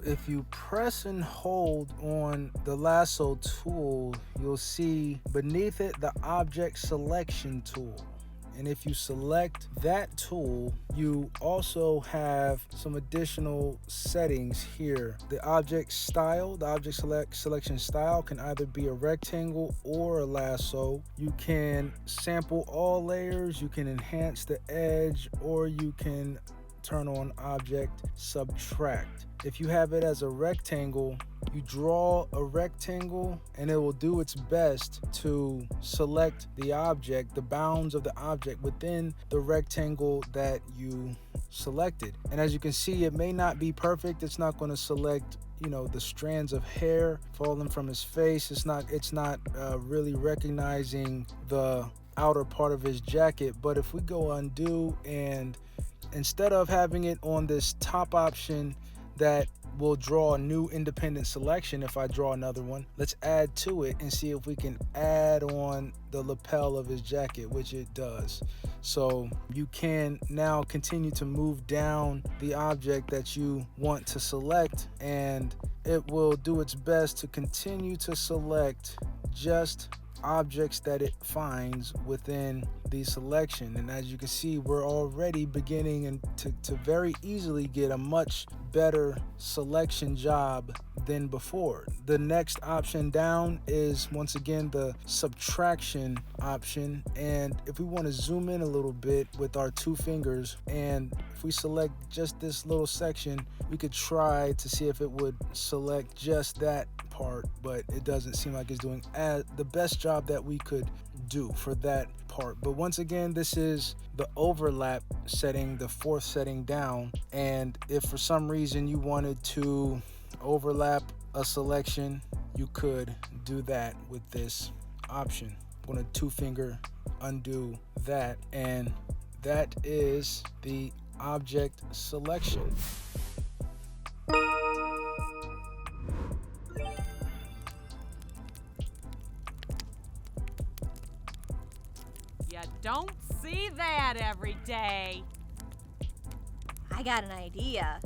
if you press and hold on the lasso tool, you'll see beneath it the object selection tool. And if you select that tool, you also have some additional settings here. The object style, the object selection style can either be a rectangle or a lasso. You can sample all layers, you can enhance the edge, or you can turn on object subtract. If you have it as a rectangle, you draw a rectangle and it will do its best to select the object, the bounds of the object within the rectangle that you selected. And as you can see, it may not be perfect. It's not going to select, the strands of hair falling from his face. It's not really recognizing the outer part of his jacket. But if we go undo, and instead of having it on this top option that will draw a new independent selection, if I draw another one, let's add to it and see if we can add on the lapel of his jacket, which it does. So you can now continue to move down the object that you want to select, and it will do its best to continue to select just objects that it finds within the selection. And as you can see, we're already beginning to very easily get a much better selection job than before. The next option down is once again the subtraction option, and if we want to zoom in a little bit with our two fingers, and if we select just this little section, we could try to see if it would select just that part, but it doesn't seem like it's doing the best job that we could do for that part. But once again, this is the overlap setting, the fourth setting down, and if for some reason you wanted to overlap a selection, you could do that with this option. I'm going to two finger undo that, and that is the object selection. You don't see that every day. I got an idea.